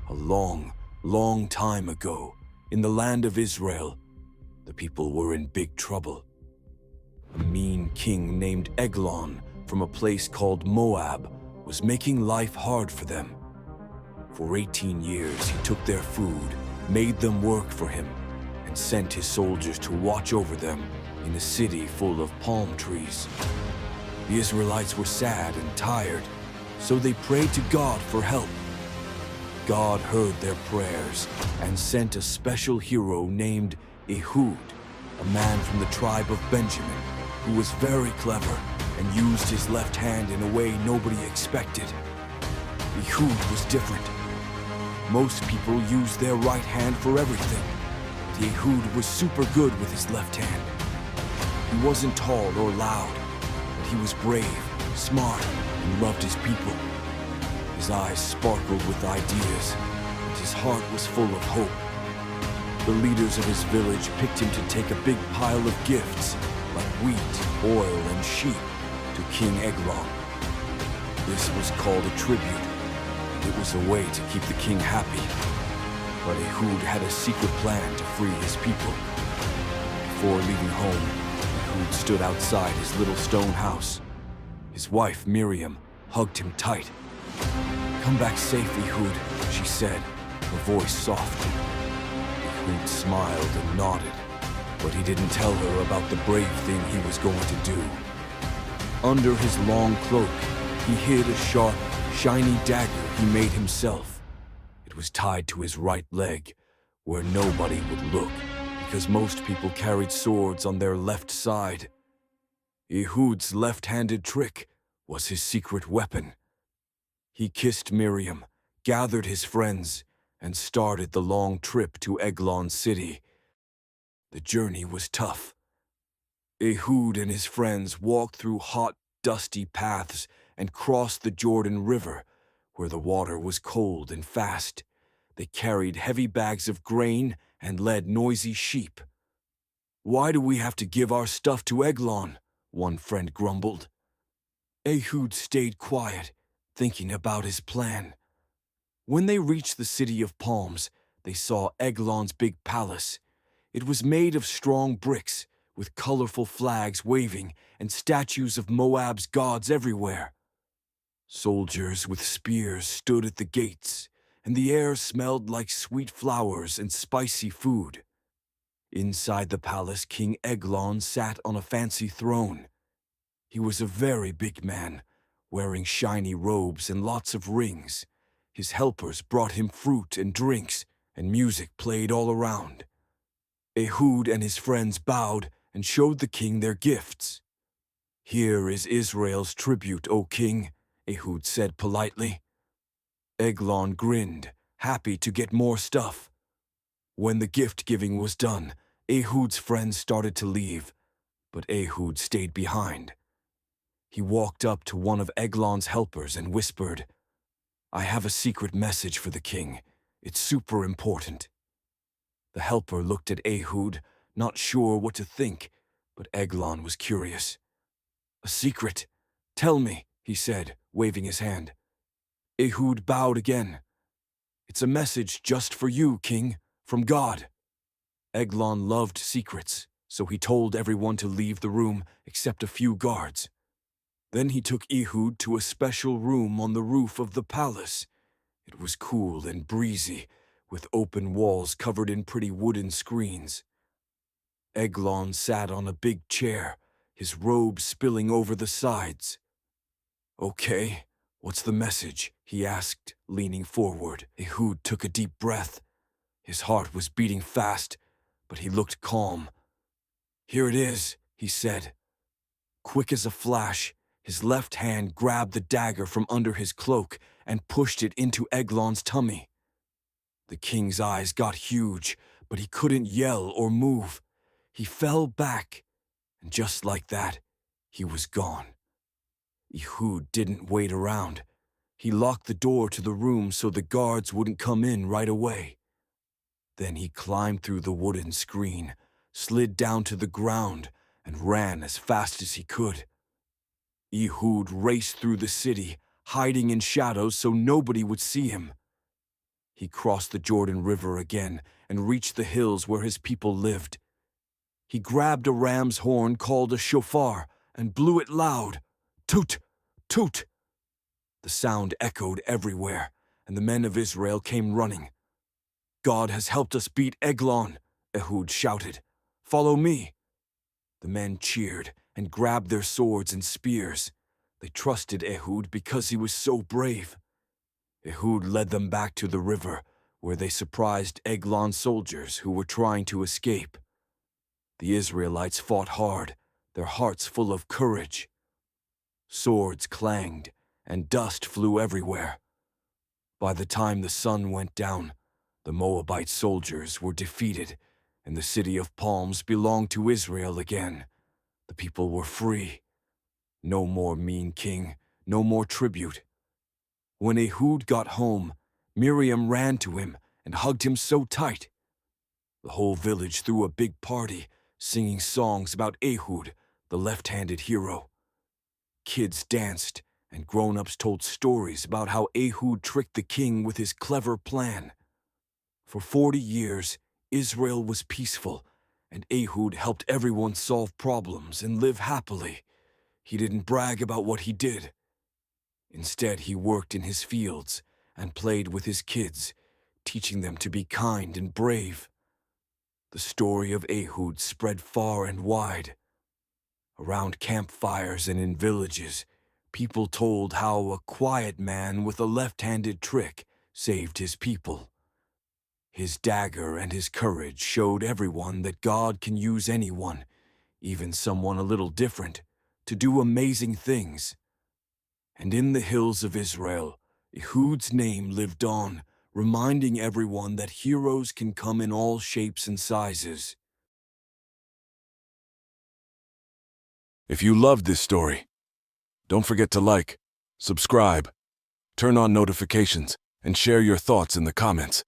A long, long time ago, in the land of Israel, the people were in big trouble. A mean king named Eglon from a place called Moab was making life hard for them. For 18 years, he took their food, made them work for him, and sent his soldiers to watch over them in a city full of palm trees. The Israelites were sad and tired, so they prayed to God for help. God heard their prayers and sent a special hero named Ehud, a man from the tribe of Benjamin, who was very clever and used his left hand in a way nobody expected. Ehud was different. Most people use their right hand for everything, but Ehud was super good with his left hand. He wasn't tall or loud, but he was brave, smart, and loved his people. His eyes sparkled with ideas, and his heart was full of hope. The leaders of his village picked him to take a big pile of gifts, like wheat, oil, and sheep, to King Eglon. This was called a tribute, and it was a way to keep the king happy. But Ehud had a secret plan to free his people. Before leaving home, Ehud stood outside his little stone house. His wife, Miriam, hugged him tight. "Come back safe, Ehud," she said, her voice soft. Ehud smiled and nodded, but he didn't tell her about the brave thing he was going to do. Under his long cloak, he hid a sharp, shiny dagger he made himself. It was tied to his right leg, where nobody would look, because most people carried swords on their left side. Ehud's left-handed trick was his secret weapon. He kissed Miriam, gathered his friends, and started the long trip to Eglon city. The journey was tough. Ehud and his friends walked through hot, dusty paths and crossed the Jordan River, where the water was cold and fast. They carried heavy bags of grain and led noisy sheep. "Why do we have to give our stuff to Eglon?" one friend grumbled. Ehud stayed quiet, thinking about his plan. When they reached the city of palms, they saw Eglon's big palace. It was made of strong bricks, with colorful flags waving and statues of Moab's gods everywhere. Soldiers with spears stood at the gates, and the air smelled like sweet flowers and spicy food. Inside the palace, King Eglon sat on a fancy throne. He was a very big man, wearing shiny robes and lots of rings. His helpers brought him fruit and drinks, and music played all around. Ehud and his friends bowed and showed the king their gifts. "Here is Israel's tribute, O king," Ehud said politely. Eglon grinned, happy to get more stuff. When the gift-giving was done, Ehud's friends started to leave, but Ehud stayed behind. He walked up to one of Eglon's helpers and whispered, "I have a secret message for the king. It's super important." The helper looked at Ehud, not sure what to think, but Eglon was curious. "A secret? Tell me," he said, waving his hand. Ehud bowed again. "It's a message just for you, king, from God." Eglon loved secrets, so he told everyone to leave the room except a few guards. Then he took Ehud to a special room on the roof of the palace. It was cool and breezy, with open walls covered in pretty wooden screens. Eglon sat on a big chair, his robe spilling over the sides. "Okay, what's the message?" he asked, leaning forward. Ehud took a deep breath. His heart was beating fast, but he looked calm. "Here it is," he said. Quick as a flash, his left hand grabbed the dagger from under his cloak and pushed it into Eglon's tummy. The king's eyes got huge, but he couldn't yell or move. He fell back, and just like that, he was gone. Ehud didn't wait around. He locked the door to the room so the guards wouldn't come in right away. Then he climbed through the wooden screen, slid down to the ground, and ran as fast as he could. Ehud raced through the city, hiding in shadows so nobody would see him. He crossed the Jordan River again and reached the hills where his people lived. He grabbed a ram's horn called a shofar and blew it loud. Toot! Toot! The sound echoed everywhere, and the men of Israel came running. God has helped us beat Eglon, Ehud shouted. Follow me. The men cheered and grabbed their swords and spears. They trusted Ehud because he was so brave. Ehud led them back to the river, where they surprised Eglon soldiers who were trying to escape. The Israelites fought hard, their hearts full of courage. Swords clanged, and dust flew everywhere. By the time the sun went down, the Moabite soldiers were defeated, and the city of palms belonged to Israel again. The people were free. No more mean king, no more tribute. When Ehud got home, Miriam ran to him and hugged him so tight. The whole village threw a big party, singing songs about Ehud, the left-handed hero. Kids danced, and grown-ups told stories about how Ehud tricked the king with his clever plan. For 40 years, Israel was peaceful, and Ehud helped everyone solve problems and live happily. He didn't brag about what he did. Instead, he worked in his fields and played with his kids, teaching them to be kind and brave. The story of Ehud spread far and wide. Around campfires and in villages, people told how a quiet man with a left-handed trick saved his people. His dagger and his courage showed everyone that God can use anyone, even someone a little different, to do amazing things. And in the hills of Israel, Ehud's name lived on, reminding everyone that heroes can come in all shapes and sizes. If you loved this story, don't forget to like, subscribe, turn on notifications, and share your thoughts in the comments.